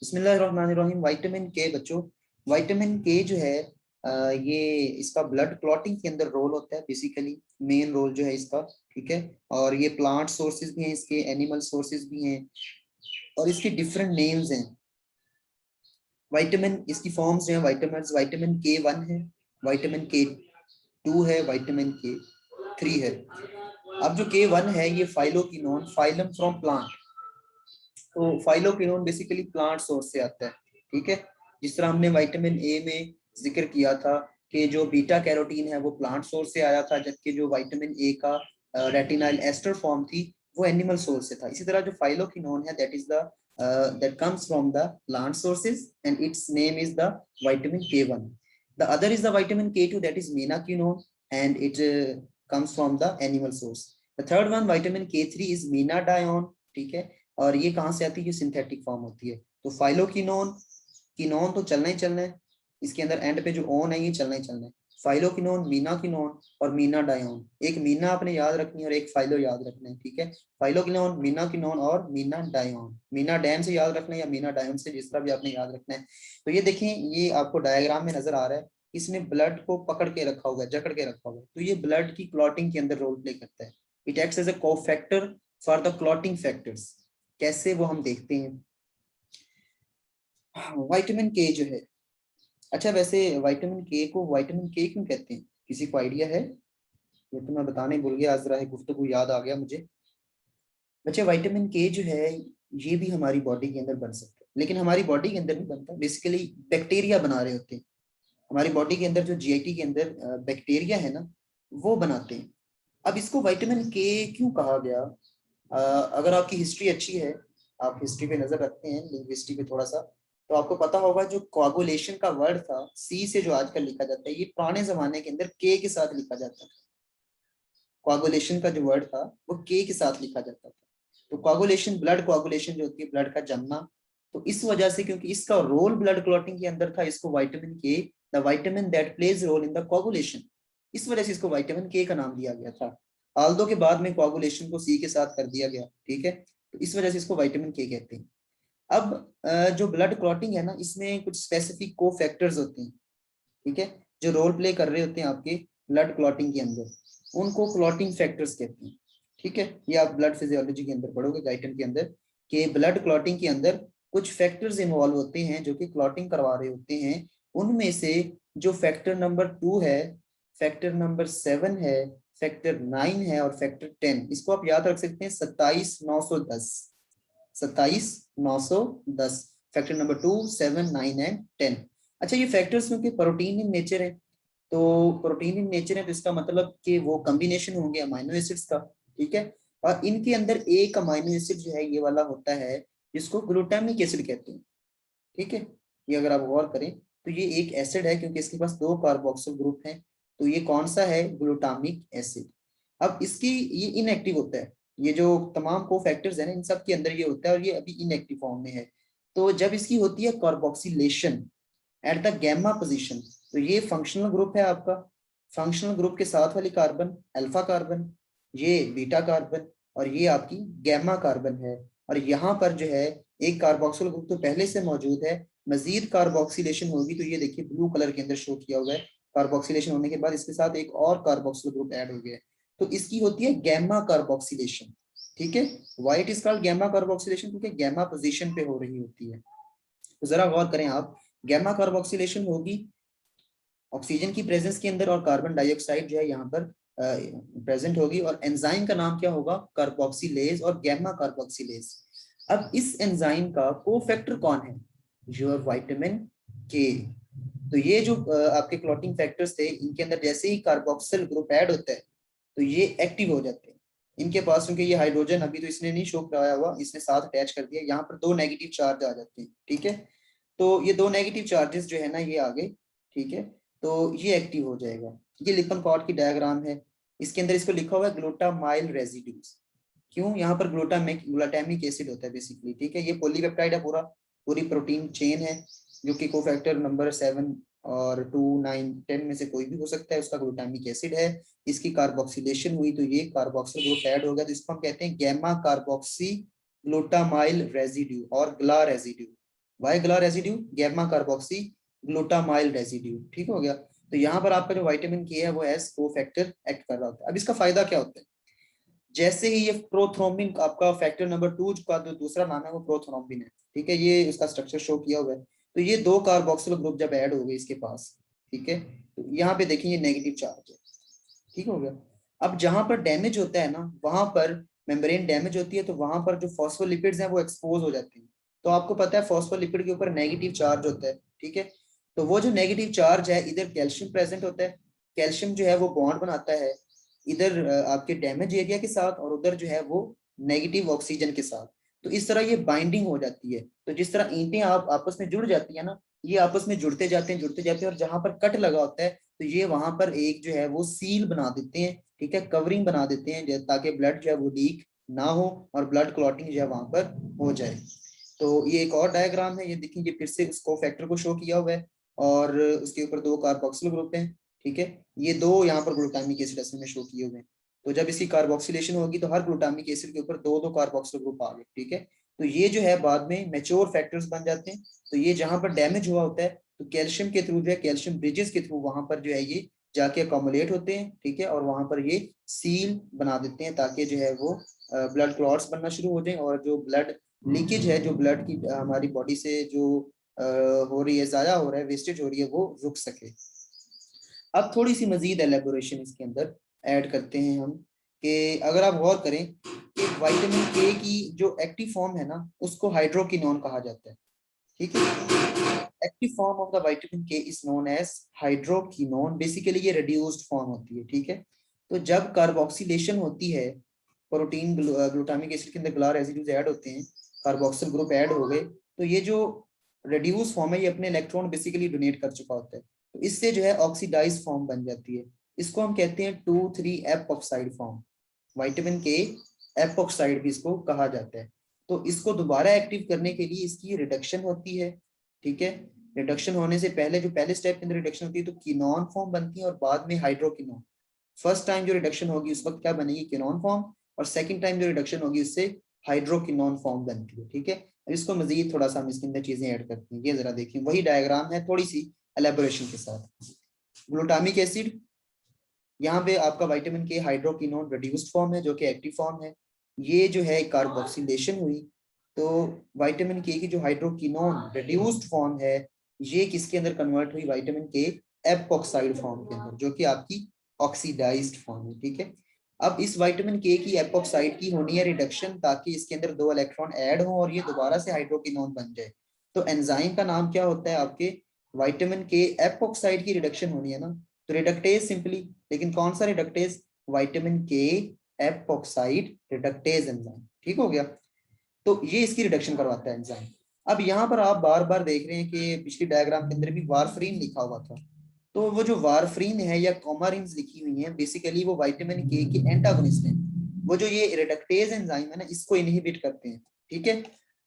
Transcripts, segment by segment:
बिस्मिल्लाहिर्रहमानिर्रहीम। विटामिन के बच्चों, विटामिन के जो है ये इसका ब्लड क्लॉटिंग के अंदर रोल होता है, बेसिकली मेन रोल जो है इसका। ठीक है, और ये प्लांट सोर्सेज भी हैं इसके, एनिमल सोर्सेज भी हैं, और इसके डिफरेंट नेम्स हैं। विटामिन इसकी फॉर्म्स जो है विटामिन, विटामिन के 1 है, विटामिन के 2 है, विटामिन के 3 है। अब जो के 1 है ये फाइलोक्विनोन, फाइलम फ्रॉम प्लांट। तो फाइलोक्विनोन बेसिकली प्लांट सोर्स से आता है। ठीक है, जिस तरह हमने विटामिन ए में जिक्र किया था कि जो बीटा कैरोटीन है वो प्लांट सोर्स से आया था, जबकि जो विटामिन ए का रेटिनाइल एस्टर फॉर्म थी वो एनिमल सोर्स से था। इसी तरह जो फाइलोक्विनोन है that is the that comes from the plant sources and its name is the vitamin K1. The other is the vitamin K2 that is menaquinone and it comes from the animal source. The third one vitamin K3 is menadione. ठीक है, और ये कहाँ से आती है? Synthetic form होती है। तो फाइलोक्विनोन, किनोन तो चलना ही चलना है, इसके अंदर एंड पे जो ओन है ये चलना ही चलना है। फाइलोक्विनोन, मीनाक्विनोन और मीनाडायोन। एक मीना आपने याद रखनी है और एक फाइलो याद रखना है। ठीक है, फाइलोक्विनोन, मीनाक्विनोन और मीनाडायोन। मीनाडैन से याद रखना है या मीनाडायोन से, जिस तरह भी आपने याद रखना है। तो ये देखें, ये आपको डायग्राम में नजर आ रहा है, इसने ब्लड को पकड़ के रखा हुआ है, जकड़ के रखा हुआ है। तो ये ब्लड की क्लॉटिंग के अंदर रोल प्ले करता है। It acts as a cofactor for the clotting factors. कैसे वो हम देखते हैं। विटामिन के जो है, अच्छा वैसे विटामिन के को विटामिन के क्यों कहते हैं, किसी को आइडिया है? ये तो मैं बताने भूल गया, आज रहा गुफ्तगू याद आ गया मुझे। बच्चे विटामिन के जो है ये भी हमारी बॉडी के अंदर बन सकता है, लेकिन हमारी बॉडी के अंदर नहीं बनता, बेसिकली बैक्टीरिया बना रहे होते हैं। हमारी बॉडी के अंदर जो जीआईटी के अंदर बैक्टीरिया है ना, वो बनाते हैं। अब इसको विटामिन के क्यों कहा गया? अगर आपकी हिस्ट्री अच्छी है, आप हिस्ट्री पे नजर रखते हैं, लिंग्विस्टिक पे थोड़ा सा, तो आपको पता होगा जो कोआगुलेशन का वर्ड था सी से जो आजकल लिखा जाता है, ये पुराने जमाने के अंदर के के साथ लिखा जाता था। कोआगुलेशन का जो वर्ड था वो के साथ लिखा जाता था। तो कोआगुलेशन, ब्लड कोआगुलेशन जो होती है, ब्लड का जमना, तो इस वजह से, क्योंकि इसका रोल ब्लड क्लॉटिंग के अंदर था, इसको vitamin K, the vitamin that plays role in the coagulation, इस वजह से इसको विटामिन के का नाम दिया गया था। आल्दो के बाद में कोआगुलेशन को सी के साथ कर दिया गया। ठीक है, तो इस वजह से इसको विटामिन के कहते हैं। अब जो ब्लड क्लॉटिंग है ना, इसमें कुछ स्पेसिफिक को फैक्टर्स होते हैं। ठीक है, जो रोल प्ले कर रहे होते हैं आपके ब्लड क्लॉटिंग के अंदर, उनको क्लॉटिंग फैक्टर्स कहते हैं। ठीक है, ये आप ब्लड फिजियोलॉजी के अंदर पढ़ोगे, गाइटन के अंदर, कि ब्लड क्लॉटिंग के अंदर कुछ फैक्टर्स इन्वॉल्व होते हैं जो कि क्लॉटिंग करवा रहे होते हैं। उनमें से जो फैक्टर नंबर 2 है, फैक्टर नंबर 7 है, फैक्टर 9 है और फैक्टर 10, इसको आप याद रख सकते हैं 27,910। 27,910, फैक्टर नंबर 2, 7, 9 एंड 10। अच्छा, ये फैक्टर्स क्योंकि प्रोटीन इन नेचर है, तो प्रोटीन इन नेचर है तो इसका मतलब कि वो कॉम्बिनेशन होंगे अमाइनो एसिड्स का। ठीक है, और इनके अंदर एक अमाइनो एसिड जो है ये वाला होता है जिसको ग्लूटामिक एसिड कहते हैं। ठीक है, ये अगर आप गौर करें तो ये एक एसिड है, क्योंकि इसके पास 2 कार्बोक्सिल ग्रुप हैं। तो ये कौन सा है? Glutamic acid. अब इसकी ये इनएक्टिव होता है, ये जो तमाम को फैक्टर्स है ना, इन सब के अंदर ये होता है, और ये अभी इनएक्टिव फॉर्म में है। तो जब इसकी होती है carboxylation at the gamma position, तो ये फंक्शनल ग्रुप है आपका। फंक्शनल ग्रुप के साथ वाली कार्बन अल्फा कार्बन, ये बीटा कार्बन, और ये आपकी गैमा कार्बन है। और यहाँ पर जो है एक कार्बोक्सिल ग्रुप तो पहले से मौजूद है, मजीद कार्बोक्सिलेशन होगी तो ये देखिए ब्लू कलर के अंदर शो किया हुआ है। कार्बोक्सिलेशन होने के बाद इसके साथ एक और कार्बोक्सिल ग्रुप ऐड हो गया है, तो इसकी होती है गैमा कार्बोक्सिलेशन। ठीक है, why it is called gamma carboxylation? क्योंकि गैमा पोजीशन पे हो रही होती है। तो जरा गौर करें आप, गैमा कार्बोक्सिलेशन होगी ऑक्सीजन की प्रेजेंस के अंदर, और कार्बन डाइऑक्साइड जो है यहाँ पर प्रेजेंट होगी, और एंजाइम का नाम क्या होगा? कार्बोक्सिलेज और गैमा कार्बोक्सिलेज। अब इस एंजाइम का कोफैक्टर कौन है? योर विटामिन के। तो ये जो आपके क्लॉटिंग फैक्टर्स थे, इनके अंदर जैसे ही कार्बोक्सिल ग्रुप ऐड होता है तो ये एक्टिव हो जाते हैं। इनके पास, क्योंकि ये हाइड्रोजन अभी तो इसने नहीं शो कराया हुआ, इसने साथ अटैच कर दिया, यहाँ पर 2 नेगेटिव चार्ज आ जाते हैं। ठीक है, तो ये 2 नेगेटिव चार्जेस जो है ना ये आ गए। ठीक है, तो ये एक्टिव हो जाएगा। ये लिपनकॉर्ड की डायग्राम है, इसके अंदर इसको लिखा हुआ है ग्लूटामाइल रेजिड्यूज। क्यों? यहाँ पर ग्लूटामिक एसिड होता है बेसिकली। ठीक है, ये पॉलीपेप्टाइड है, पूरी प्रोटीन चेन है, जो कि कोफैक्टर नंबर 7 और 2, 9, 10 में से कोई भी हो सकता है, उसका ग्लूटामिक एसिड है। इसकी कार्बोक्सिलेशन हुई तो ये कार्बोक्सिल ग्रुप ऐड हो गया, तो इसको हम कहते हैं गैमा कार्बोक्सी ग्लूटामाइल रेजिड्यू और gla residue. Why gla residue, gamma carboxy glutamyl residue, ठीक हो गया। तो यहाँ पर आपका जो विटामिन के है वो एज कोफैक्टर एक्ट कर रहा होता है। अब इसका फायदा क्या होता है, जैसे ही ये प्रोथ्रोम्बिन आपका फैक्टर नंबर 2 का जो दूसरा नाम है वो प्रोथ्रोम्बिन है, ठीक है, ये इसका स्ट्रक्चर शो किया हुआ है। तो ये दो कार्बोक्सिल ग्रुप जब ऐड हो गए इसके पास, ठीक है, तो यहाँ पे देखिए ये नेगेटिव चार्ज है, ठीक हो गया। अब जहां पर डैमेज होता है ना, वहां पर मेम्ब्रेन डैमेज होती है, तो वहां पर जो फॉस्फोलिपिड्स हैं वो एक्सपोज हो जाते हैं। तो आपको पता है फॉस्फोलिपिड के ऊपर नेगेटिव चार्ज होता है, ठीक है। तो वो जो नेगेटिव चार्ज है, इधर कैल्शियम प्रेजेंट होता है, कैल्शियम जो है वो बॉन्ड बनाता है इधर आपके डैमेज एरिया के साथ, और उधर जो है वो नेगेटिव ऑक्सीजन के साथ। तो इस तरह ये बाइंडिंग हो जाती है। तो जिस तरह ईंटें आप आपस में जुड़ जाती है ना, ये आपस में जुड़ते जाते हैं, और जहां पर कट लगा होता है तो ये वहां पर एक जो है वो सील बना देते हैं, ठीक है, कवरिंग बना देते हैं, ताकि ब्लड जो है वो लीक ना हो और ब्लड क्लॉटिंग जो है वहां पर हो जाए। तो ये एक और डायग्राम है, ये देखिए, ये फिर से उसको फैक्टर को शो किया हुआ है, और उसके ऊपर दो कार्बोक्सिल ग्रुप हैं, ठीक है, ये दो यहाँ पर ग्लूटामिक एसिड असल में शो किए हुए हैं। तो जब इसकी कार्बोक्सिलेशन होगी तो हर ग्लूटामिक एसिड के ऊपर दो दो कार्बोक्सिल ग्रुप आ गए, ठीक है। तो ये जो है बाद में मेच्योर फैक्टर्स बन जाते हैं। तो ये जहां पर डैमेज हुआ होता है, तो कैल्शियम के थ्रू जो है, कैल्शियम ब्रिजेस के थ्रू वहां पर जो है ये जाके अकोमुलेट होते हैं, ठीक है, और वहां पर ये सील बना देते हैं, ताकि जो है वो ब्लड क्लॉट्स बनना शुरू हो जाए, और जो ब्लड लीकेज है, जो ब्लड की हमारी बॉडी से जो हो रही है, जाया हो रहा है, वेस्टेज हो रही है, वो रुक सके। अब थोड़ी सी मजीद एलेबोरेशन इसके अंदर ऐड करते हैं हम, कि अगर आप गौर करें कि विटामिन के की जो एक्टिव फॉर्म है ना, उसको हाइड्रोकिनोन कहा जाता है, ठीक है। Active form of the vitamin K is known as hydroquinone, basically ये रिड्यूस्ड फॉर्म होती है, ठीक है। तो जब कार्बोक्सिलेशन होती है, प्रोटीन ग्लूटामिक एसिड के अंदर ग्ला रेसिड्यूज ऐड होते हैं, कार्बोक्सिल ग्रुप ऐड हो गए, तो ये जो रिड्यूस फॉर्म है ये अपने इलेक्ट्रॉन बेसिकली डोनेट कर चुका होता है, तो इससे जो है ऑक्सीडाइज फॉर्म बन जाती है। इसको हम कहते हैं 2,3 एपॉक्साइड फॉर्म, विटामिन के एपॉक्साइड भी इसको कहा जाता है। तो इसको दोबारा एक्टिव करने के लिए इसकी रिडक्शन होती है, ठीक है। रिडक्शन होने से पहले जो पहले स्टेप के अंदर रिडक्शन होती है, तो कीनोन फॉर्म बनती है, और बाद में हाइड्रोकिनोन। फर्स्ट टाइम जो रिडक्शन होगी उस वक्त क्या बनेगी, कीनोन फॉर्म, और सेकंड टाइम जो रिडक्शन होगी उससे हाइड्रोकिनोन फॉर्म बनती है, ठीक है। इसको मजीद थोड़ा सा हम इसके अंदर चीजें ऐड करते हैं, ये जरा देखिए, वही डायग्राम है थोड़ी सी एलेबोरेशन के साथ। ग्लूटामिक एसिड, यहाँ पे आपका विटामिन के हाइड्रोकिनोन रिड्यूस्ड फॉर्म है, जो कि एक्टिव फॉर्म है। ये जो है कार्बोक्सिलेशन हुई, तो विटामिन के की जो हाइड्रोकिनोन रिड्यूस्ड फॉर्म है, ये किसके अंदर कन्वर्ट हुई, विटामिन के एपॉक्साइड फॉर्म के अंदर, जो कि आपकी ऑक्सीडाइज्ड फॉर्म है, ठीक है। अब इस विटामिन के की एपॉक्साइड की होनी है रिडक्शन, ताकि इसके अंदर दो इलेक्ट्रॉन ऐड हो और ये दोबारा से हाइड्रोकिनोन बन जाए। तो एंजाइम का नाम क्या होता है आपके, विटामिन के एपॉक्साइड की रिडक्शन होनी है ना, तो रिडक्टेज सिंपली, लेकिन कौन सा रिडक्टेज, विटामिन के एपॉक्साइड रिडक्टेज एंजाइम, ठीक हो गया। तो ये इसकी रिडक्शन करवाता है एंजाइम। अब यहाँ पर आप बार बार देख रहे हैं कि पिछली डायग्राम के अंदर भी वारफरीन लिखा हुआ था, तो वो जो वारफरीन है या कोमारिन्स लिखी हुई है, बेसिकली वो विटामिन के की एंटागोनिस्ट है। वो जो ये रिडक्टेज एंजाइम है ना, इसको इनहिबिट करते हैं, ठीक है।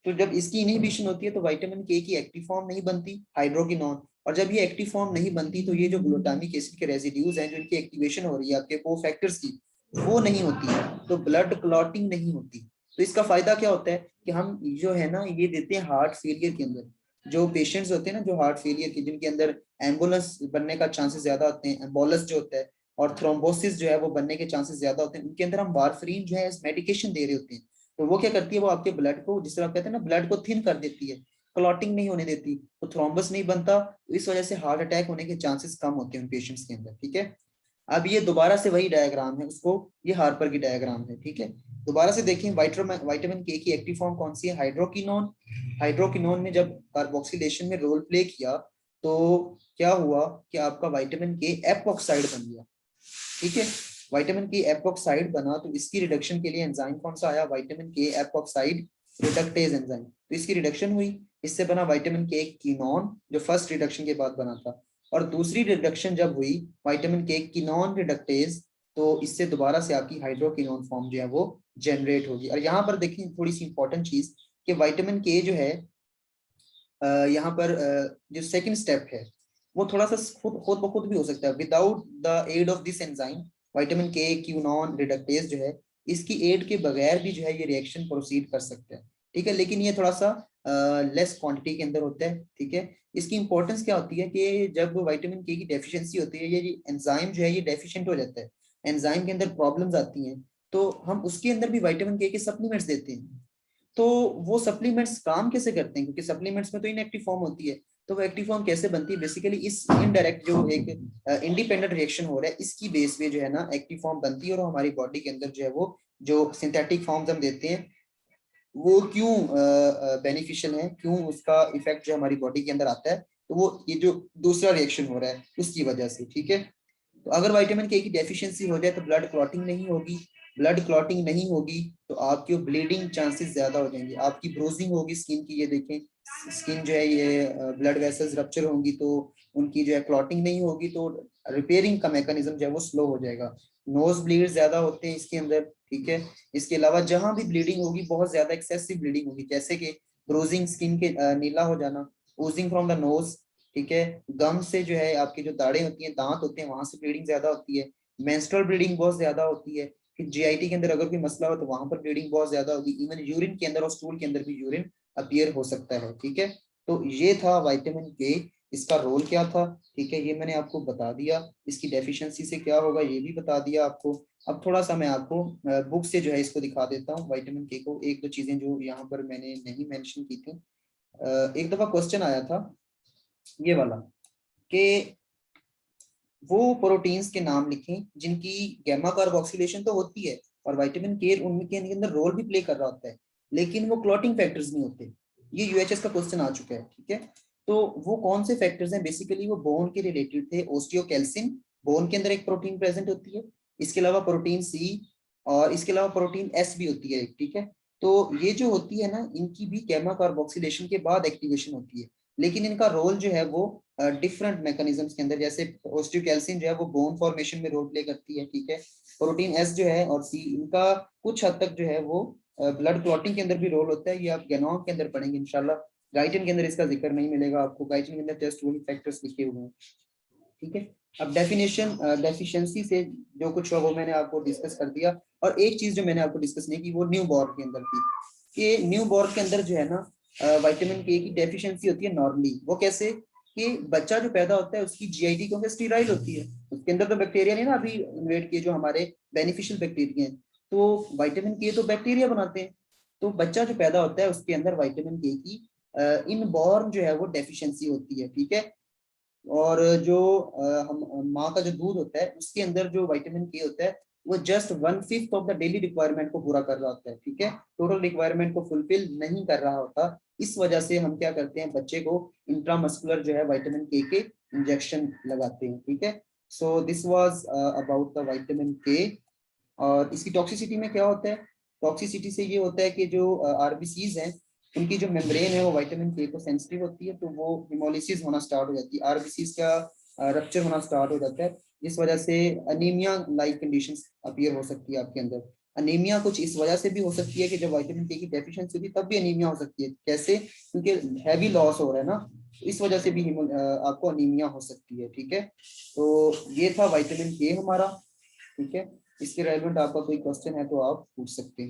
तो जब इसकी इनहिबिशन होती है तो विटामिन के की एक्टिव फॉर्म नहीं बनती, हाइड्रोकिनोन, और जब ये एक्टिव फॉर्म नहीं बनती तो ये जो ग्लूटामिक एसिड के रेसिड्यूज हैं, जो इनकी एक्टिवेशन हो रही है आपके कोफैक्टर्स की, वो नहीं होती है, तो ब्लड क्लॉटिंग नहीं होती। तो इसका फायदा क्या होता है कि हम जो है ना ये देते हैं हार्ट फेलियर के अंदर, जो पेशेंट्स होते हैं ना जो हार्ट फेलियर के, जिनके अंदर एम्बुलेंस बनने का चांसेस ज्यादा होते हैं, एम्बोलस जो होता है, और थ्रोम्बोसिस जो है वो बनने के चांसेस ज्यादा होते हैं, उनके अंदर हम वारफरीन जो है मेडिकेशन दे रहे होते हैं। तो वो क्या करती है, वो आपके ब्लड को, जिस तरह कहते हैं ना, ब्लड को थिन कर देती है, क्लॉटिंग नहीं होने देती, तो थ्रोम्बस नहीं बनता, तो इस वजह से हार्ट अटैक होने के चांसेस कम होते हैं उन पेशेंट्स के अंदर, ठीक है। अब ये दोबारा से वही डायग्राम है, उसको ये हार्पर की डायग्राम है, ठीक है। दोबारा से देखें, विटामिन के की एक्टिव फॉर्म कौन सी है, हाइड्रोकिनोन। हाइड्रोकिनोन ने जब कार्बोक्सिलेशन में रोल प्ले किया, तो क्या हुआ कि आपका विटामिन के एपॉक्साइड बन गया, ठीक है। विटामिन के एपॉक्साइड बना, तो इसकी रिडक्शन के लिए एंजाइम कौन सा आया, विटामिन के एपॉक्साइड रिडक्टेज एंजाइम, तो इसकी रिडक्शन हुई, इससे बना विटामिन के कीनोन, जो फर्स्ट रिडक्शन के बाद बना था। और दूसरी रिडक्शन जब हुई विटामिन के कीनोन रिडक्टेज, तो इससे दोबारा से आपकी हाइड्रोकिनोन फॉर्म जो है वो जनरेट होगी। और यहाँ पर देखिए थोड़ी सी इंपॉर्टेंट चीज, कि विटामिन के जो है यहाँ पर जो सेकंड स्टेप है, वो थोड़ा सा खुद खुद ब खुद भी हो सकता है, without the aid of this enzyme, vitamin K quinone reductase जो है, इसकी एड के बगैर भी जो है ये रिएक्शन प्रोसीड कर सकते हैं, ठीक है। लेकिन ये थोड़ा सा लेस क्वांटिटी के अंदर होता है, ठीक है। इसकी इंपॉर्टेंस क्या होती है कि जब विटामिन के की डेफिशिएंसी होती है, ये एंजाइम जो है ये डेफिशिएंट हो जाता है, एंजाइम के अंदर प्रॉब्लम्स आती हैं, तो हम उसके अंदर भी विटामिन के सप्लीमेंट्स देते हैं। तो वो सप्लीमेंट्स काम कैसे करते हैं, क्योंकि सप्लीमेंट्स में तो इनएक्टिव फॉर्म होती है, तो वो एक्टिव फॉर्म कैसे बनती है, बेसिकली इस इनडायरेक्ट जो एक इंडिपेंडेंट रिएक्शन हो रहा है इसकी बेस पे जो है ना एक्टिव फॉर्म बनती है, और हमारी बॉडी के अंदर जो है वो जो सिंथेटिक फॉर्म्स हम देते हैं वो क्यों बेनिफिशियल है, क्यों उसका इफेक्ट जो हमारी बॉडी के अंदर आता है, तो वो ये जो दूसरा रिएक्शन हो रहा है उसकी वजह से, ठीक है। तो अगर विटामिन के की डेफिशिएंसी हो जाए तो ब्लड क्लॉटिंग नहीं होगी, ब्लड क्लॉटिंग नहीं होगी तो आपकी ब्लीडिंग चांसेस ज्यादा हो जाएंगे, आपकी ब्रोजिंग होगी स्किन की, ये देखें स्किन जो है ये ब्लड वेसल्स रप्चर होंगी तो उनकी जो है क्लॉटिंग नहीं होगी, तो रिपेयरिंग का मैकेनिज्म जो है वो स्लो हो जाएगा। नोज ब्लीड ज्यादा होते हैं इसके अंदर, ठीक है। इसके अलावा जहां भी ब्लीडिंग होगी बहुत ज्यादा एक्सेसिव ब्लीडिंग होगी, जैसे कि ब्रोजिंग स्किन के नीला हो जाना, ओजिंग फ्रॉम द नोज, ठीक है। गम से जो है आपकी जो दाढ़ें होती हैं, दांत होते हैं, वहां से ब्लीडिंग ज्यादा होती है। मेंस्ट्रुअल ब्लीडिंग बहुत ज्यादा होती है। फिर जीआईटी के अंदर अगर कोई मसला हो तो वहां पर ब्लीडिंग बहुत ज्यादा होगी। इवन यूरिन के अंदर और स्टूल के अंदर भी यूरिन अपीयर हो सकता है, ठीक है। तो ये था विटामिन के, इसका रोल क्या था, ठीक है, ये मैंने आपको बता दिया। इसकी डेफिशिएंसी से क्या होगा ये भी बता दिया आपको। अब थोड़ा सा मैं आपको बुक से जो है इसको दिखा देता हूँ विटामिन के को, एक दो चीजें जो यहाँ पर मैंने नहीं मेंशन की थी। एक दफा क्वेश्चन आया था ये वाला कि वो प्रोटीन्स के नाम लिखें जिनकी गैमा कार्बोक्सिलेशन तो होती है और विटामिन के उनके अंदर रोल भी प्ले कर रहा होता है, लेकिन वो क्लॉटिंग फैक्टर्स नहीं होते। ये यूएचएस का क्वेश्चन आ चुका है, ठीक है। तो वो कौन से फैक्टर्स हैं, बेसिकली वो बोन के रिलेटेड थे। ओस्टियोकैल्सिन बोन के अंदर एक प्रोटीन प्रेजेंट होती है, इसके अलावा प्रोटीन सी, और इसके अलावा प्रोटीन एस भी होती है, ठीक है। तो ये जो होती है ना, इनकी भी गैमा कार्बोक्सिलेशन के बाद एक्टिवेशन होती है, लेकिन इनका रोल जो है वो डिफरेंट मैकेनिज्म्स के अंदर, जैसे ओस्टियोकैल्सिन जो है वो बोन फॉर्मेशन में रोल प्ले करती है, ठीक है। प्रोटीन एस जो है और सी, इनका कुछ हद तक जो है वो ब्लड क्लॉटिंग के अंदर भी रोल होता है। ये आप गैनॉम के अंदर पढ़ेंगे इंशाल्लाह, गाइटिन के अंदर इसका जिक्र नहीं मिलेगा आपको, गाइटिन के अंदर जस्ट वही फैक्टर्स लिखे हुए हैं, ठीक है। अब डेफिनेशन डेफिशिएंसी से जो कुछ हुआ वो मैंने आपको डिस्कस कर दिया। और एक चीज जो मैंने आपको डिस्कस नहीं की वो न्यू बॉर्न के अंदर थी, कि न्यू बॉर्न के अंदर जो है ना विटामिन के की डेफिशिएंसी होती है नॉर्मली। वो कैसे, कि बच्चा जो पैदा होता है उसकी जीआईटी क्योंकि स्टीराइल होती है, उसके अंदर तो बैक्टीरिया नहीं ना अभी इन्वेट किए जो हमारे बेनिफिशियल बैक्टीरिया हैं, तो विटामिन के तो बैक्टीरिया बनाते हैं। तो बच्चा जो पैदा होता है उसके अंदर विटामिन के की इनबॉर्न जो है वो डेफिशिएंसी होती है, ठीक है। और जो हम माँ का जो दूध होता है उसके अंदर जो विटामिन के होता है वो just 1/5 of the daily requirement को पूरा कर रहा होता है, ठीक है। टोटल रिक्वायरमेंट को फुलफिल नहीं कर रहा होता। इस वजह से हम क्या करते हैं, बच्चे को इंट्रामस्कुलर जो है विटामिन के इंजेक्शन लगाते हैं, ठीक है। So this was about the vitamin के। और इसकी टॉक्सिसिटी में क्या होता है, टॉक्सिसिटी से ये होता है कि जो आरबीसीज हैं उनकी जो मेम्ब्रेन है वो विटामिन के को सेंसिटिव होती है, तो वो हिमोलिसिस होना स्टार्ट हो जाती है, आरबीसीज का रप्चर होना स्टार्ट हो जाता है, जिस वजह से अनीमिया लाइक कंडीशंस अपीयर हो सकती है आपके अंदर। अनीमिया कुछ इस वजह से भी हो सकती है कि जब विटामिन के की डेफिशिएंसी होती है तब भी अनीमिया हो सकती है, कैसे, क्योंकि हैवी लॉस हो रहा है ना, इस वजह से भी आपको अनीमिया हो सकती है, ठीक है। तो ये था विटामिन के हमारा, ठीक है। इसके रेलेवेंट आपका कोई क्वेश्चन है तो आप पूछ सकते हैं।